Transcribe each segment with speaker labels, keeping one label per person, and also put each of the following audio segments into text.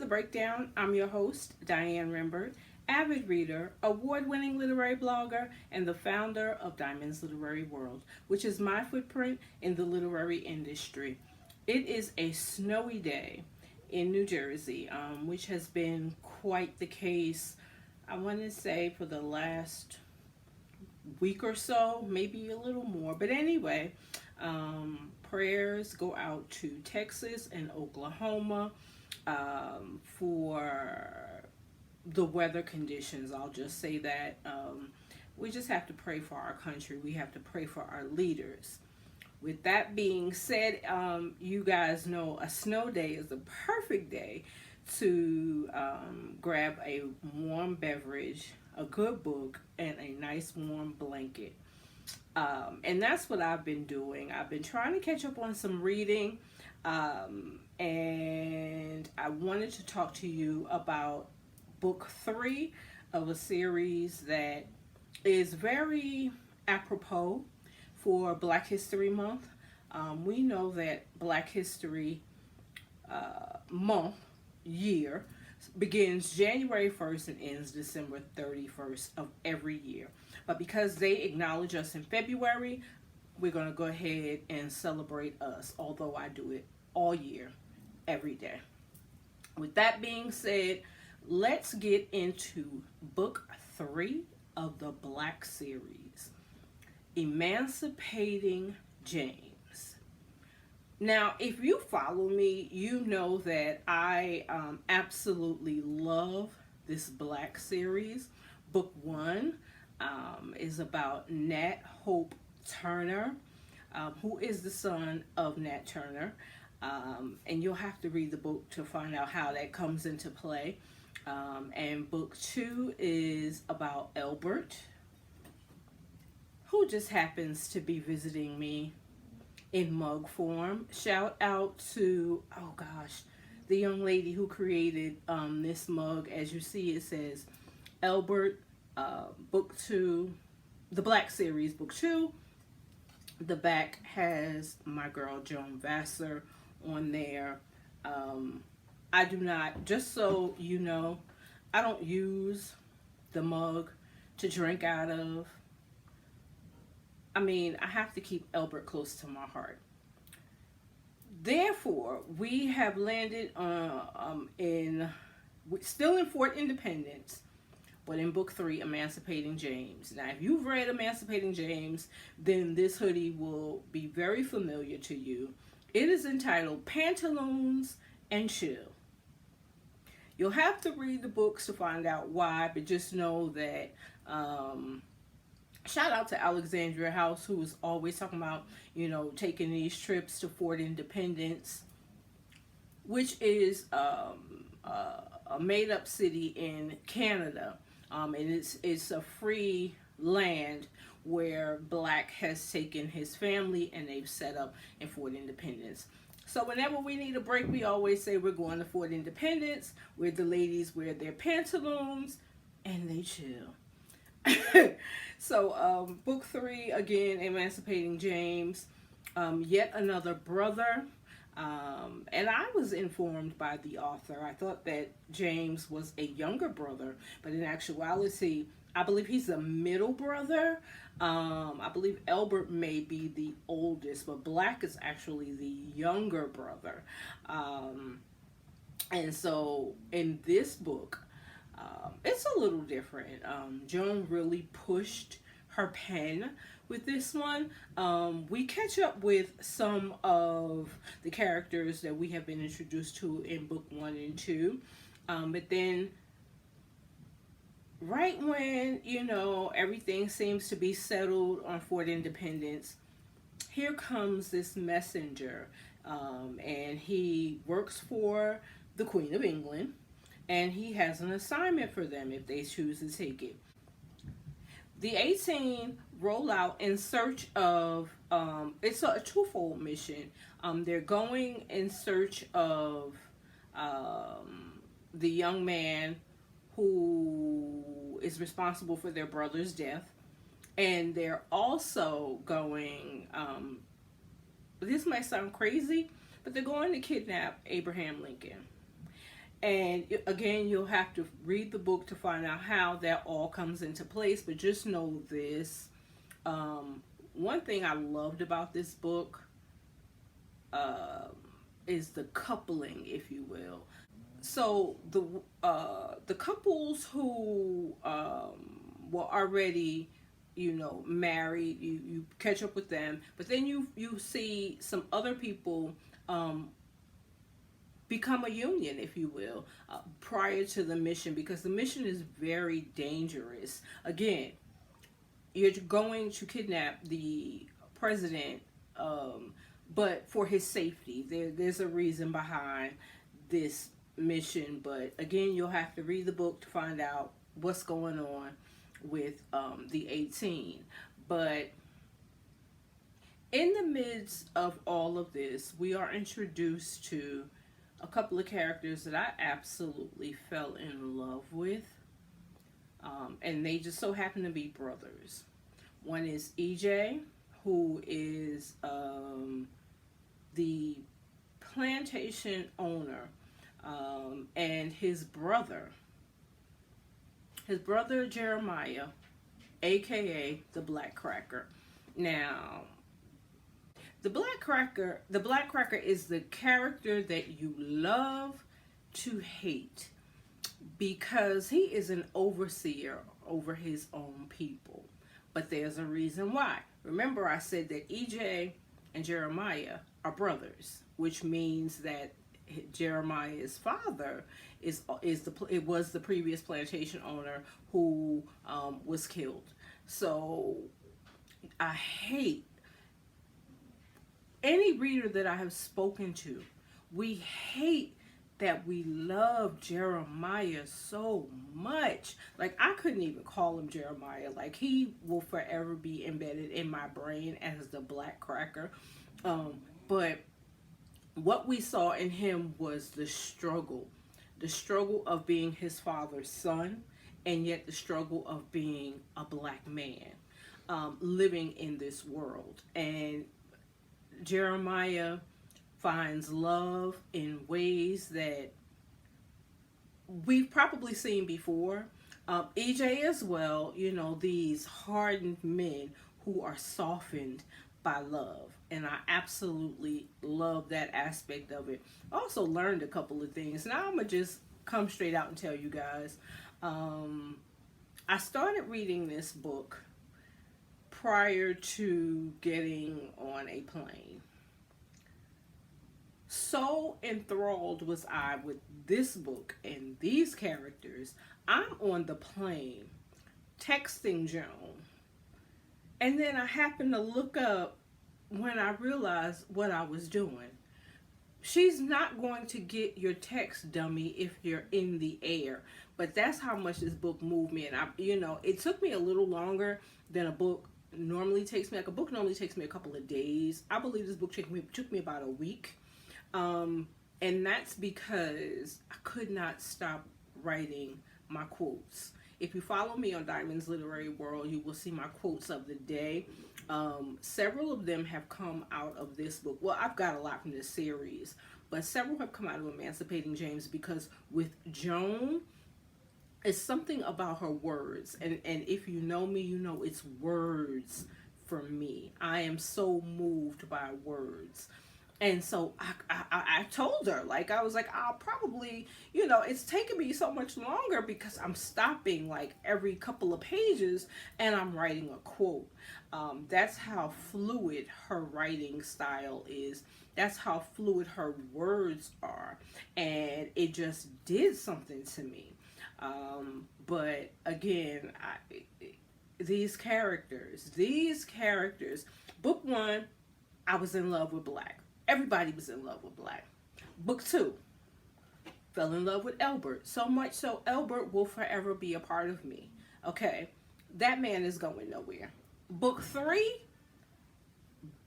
Speaker 1: Breakdown. I'm your host, Diane Rembert, avid reader, award-winning literary blogger, and the founder of Diamond's Literary World, which is my footprint in the literary industry. It is a snowy day in New Jersey, which has been quite the case, I want to say, for the last week or so, maybe a little more. But anyway, prayers go out to Texas and Oklahoma for the weather conditions. I'll just say that we just have to pray for our country. We have to pray for our leaders. With that being said, you guys know a snow day is the perfect day to grab a warm beverage, a good book, and a nice warm blanket. And that's what I've been doing. I've been trying to catch up on some reading, and I wanted to talk to you about book 3 of a series that is very apropos for Black History Month. We know that Black History Month year begins January 1st and ends December 31st of every year. But because they acknowledge us in February, we're going to go ahead and celebrate us, although I do it all year, every day. With that being said, let's get into book 3 of the Black series, Emancipating James. Now, if you follow me, you know that I absolutely love this Black series. Book 1 is about Nat Hope Turner, who is the son of Nat Turner. And you'll have to read the book to find out how that comes into play. And book 2 is about Albert, who just happens to be visiting me in mug form. Shout out to, oh gosh, the young lady who created this mug. As you see, it says Albert, book 2, the Black series, book 2. The back has my girl Joan Vassar on there. I do not, just so you know, I don't use the mug to drink out of. I mean, I have to keep Albert close to my heart. Therefore, we have landed still in Fort Independence, but in book 3, Emancipating James. Now, if you've read Emancipating James, then this hoodie will be very familiar to you. It is entitled Pantaloons and Chill. You'll have to read the books to find out why, but just know that shout out to Alexandria House, who is always talking about, taking these trips to Fort Independence, which is a made-up city in Canada. And it's a free land where Black has taken his family and they've set up in Fort Independence. So whenever we need a break, we always say we're going to Fort Independence, where the ladies wear their pantaloons and they chill. So book 3, again, Emancipating James, yet another brother. And I was informed by the author. I thought that James was a younger brother, but in actuality, I believe he's the middle brother. I believe Albert may be the oldest, but Black is actually the younger brother. And so in this book, it's a little different. Joan really pushed her pen with this one. We catch up with some of the characters that we have been introduced to in book 1 and 2. But then right when, everything seems to be settled on Fort Independence, here comes this messenger. And he works for the Queen of England. And he has an assignment for them if they choose to take it. The 18 roll out in search of, it's a twofold mission. They're going in search of the young man who is responsible for their brother's death. And they're also going, this might sound crazy, but they're going to kidnap Abraham Lincoln. And again, you'll have to read the book to find out how that all comes into place. But just know this. One thing I loved about this book uh, is the coupling, if you will. So the couples who were already, married, you catch up with them, but then you see some other people um, become a union, if you will, prior to the mission, because the mission is very dangerous. Again, you're going to kidnap the president, but for his safety. There's a reason behind this mission, but again, you'll have to read the book to find out what's going on with the 18. But in the midst of all of this, we are introduced to a couple of characters that I absolutely fell in love with. And they just so happen to be brothers. One is EJ, who is the plantation owner, and his brother Jeremiah, aka the Black Cracker. Now, the Black Cracker is the character that you love to hate, because he is an overseer over his own people. But there's a reason why. Remember, I said that EJ and Jeremiah are brothers, which means that Jeremiah's father it was the previous plantation owner who was killed. So I hate any reader that I have spoken to. We hate that we love Jeremiah so much. Like, I couldn't even call him Jeremiah. Like, he will forever be embedded in my brain as the Black Cracker. But what we saw in him was the struggle of being his father's son, and yet the struggle of being a black man, living in this world. And Jeremiah finds love in ways that we've probably seen before. EJ as well, these hardened men who are softened by love. And I absolutely love that aspect of it. I also learned a couple of things. Now I'm going to just come straight out and tell you guys. I started reading this book prior to getting on a plane. So enthralled was I with this book and these characters, I'm on the plane texting Joan. And then I happened to look up when I realized what I was doing. She's not going to get your text, dummy, if you're in the air. But that's how much this book moved me. And it took me a little longer than a book normally takes me. Like, a book normally takes me a couple of days. I believe this book took me about a week. And that's because I could not stop writing my quotes. If you follow me on Diamond's Literary World, you will see my quotes of the day. Several of them have come out of this book. Well, I've got a lot from this series, but several have come out of Emancipating James, because with Joan, it's something about her words. And if you know me, you know it's words for me. I am so moved by words. And so I told her, like, I was like, I'll probably, it's taking me so much longer because I'm stopping like every couple of pages and I'm writing a quote. That's how fluid her writing style is. That's how fluid her words are. And it just did something to me. But again, these characters, book one, I was in love with Black. Everybody was in love with Black. Book two, fell in love with Elbert. So much so, Elbert will forever be a part of me. Okay, that man is going nowhere. Book three,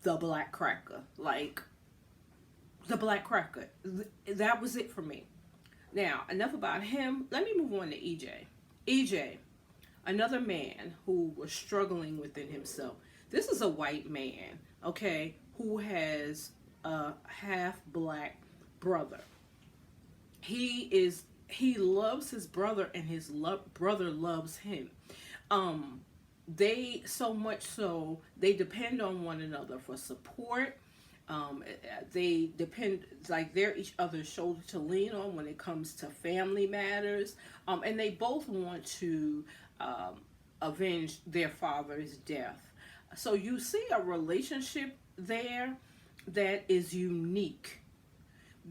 Speaker 1: the Black Cracker. Like, the Black Cracker. That was it for me. Now, enough about him. Let me move on to EJ. EJ, another man who was struggling within himself. This is a white man, okay, who has a half black brother. He is he loves his brother, and his brother loves him. They, so much so, they depend on one another for support. They depend, like, they're each other's shoulder to lean on when it comes to family matters. And they both want to avenge their father's death. So you see a relationship there that is unique,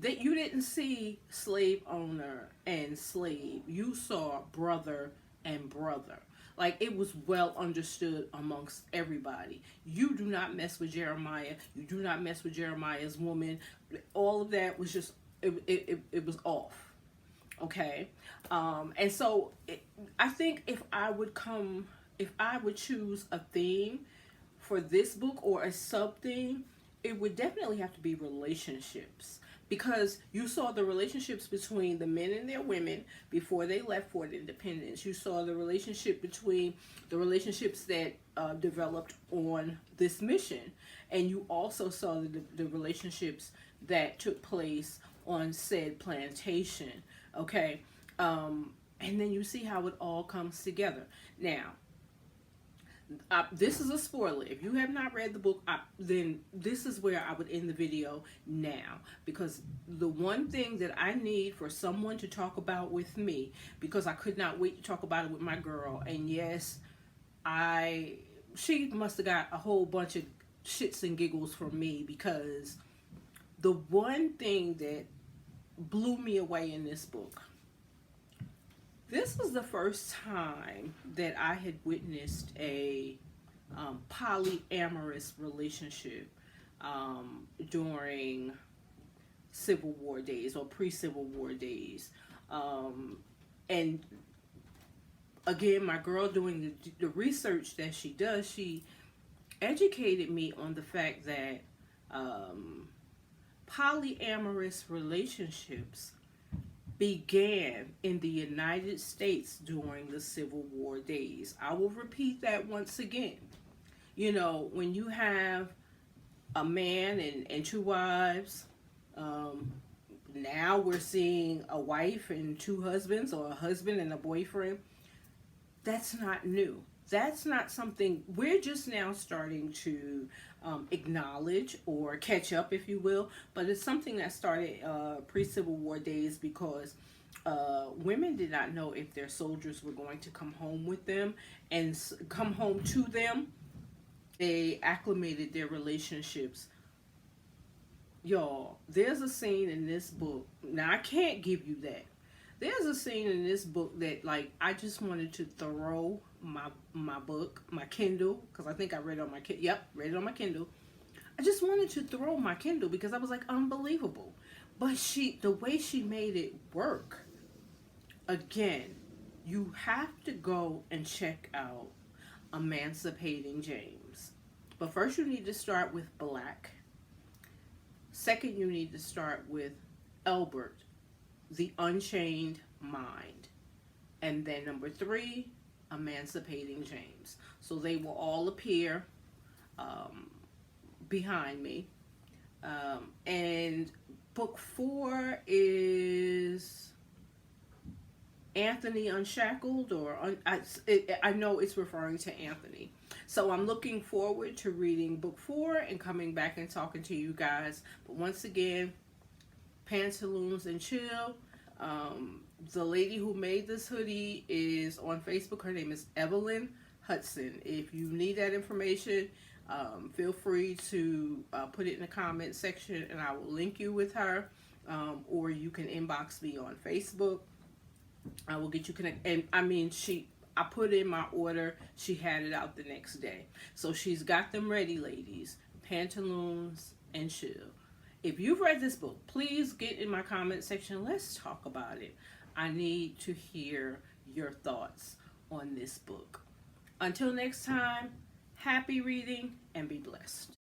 Speaker 1: that you didn't see slave owner and slave. You saw brother and brother. Like, it was well understood amongst everybody. You do not mess with Jeremiah. You do not mess with Jeremiah's woman. All of that was just, it was off. Okay? And so I think if I would choose a theme for this book, or a sub theme, it would definitely have to be relationships, because you saw the relationships between the men and their women before they left for independence. You saw the relationships that developed on this mission, and you also saw the relationships that took place on said plantation. Okay, and then you see how it all comes together. Now, this is a spoiler. If you have not read the book, then this is where I would end the video now, because the one thing that I need for someone to talk about with me, because I could not wait to talk about it with my girl, and yes, she must have got a whole bunch of shits and giggles from me, because the one thing that blew me away in this book, this was the first time that I had witnessed a polyamorous relationship during Civil War days, or pre-Civil War days. And again, my girl, doing the research that she does, she educated me on the fact that polyamorous relationships began in the United States during the Civil War days. I will repeat that once again. You know, when you have a man and two wives, now we're seeing a wife and two husbands, or a husband and a boyfriend. That's not new. That's not something we're just now starting to acknowledge or catch up, if you will. But it's something that started pre-Civil War days, because women did not know if their soldiers were going to come home with them and come home to them. They acclimated their relationships. Y'all, there's a scene in this book. Now, I can't give you that. There's a scene in this book that, like, I just wanted to throw my book, my Kindle, because I think I read it on my Kindle. Yep, read it on my Kindle. I just wanted to throw my Kindle, because I was like, unbelievable. But the way she made it work, again, you have to go and check out Emancipating James. But first you need to start with Black. Second, you need to start with Albert, The Unchained Mind. And then number 3, Emancipating James. So they will all appear behind me. And book 4 is Anthony Unshackled, or I know it's referring to Anthony. So I'm looking forward to reading book 4 and coming back and talking to you guys. But once again, Pantaloons and Chill. The lady who made this hoodie is on Facebook. Her name is Evelyn Hudson. If you need that information, feel free to put it in the comment section, and I will link you with her. Or you can inbox me on Facebook. I will get you connected. And I mean, I put in my order. She had it out the next day. So she's got them ready, ladies. Pantaloons and Chill. If you've read this book, please get in my comment section. Let's talk about it. I need to hear your thoughts on this book. Until next time, happy reading and be blessed.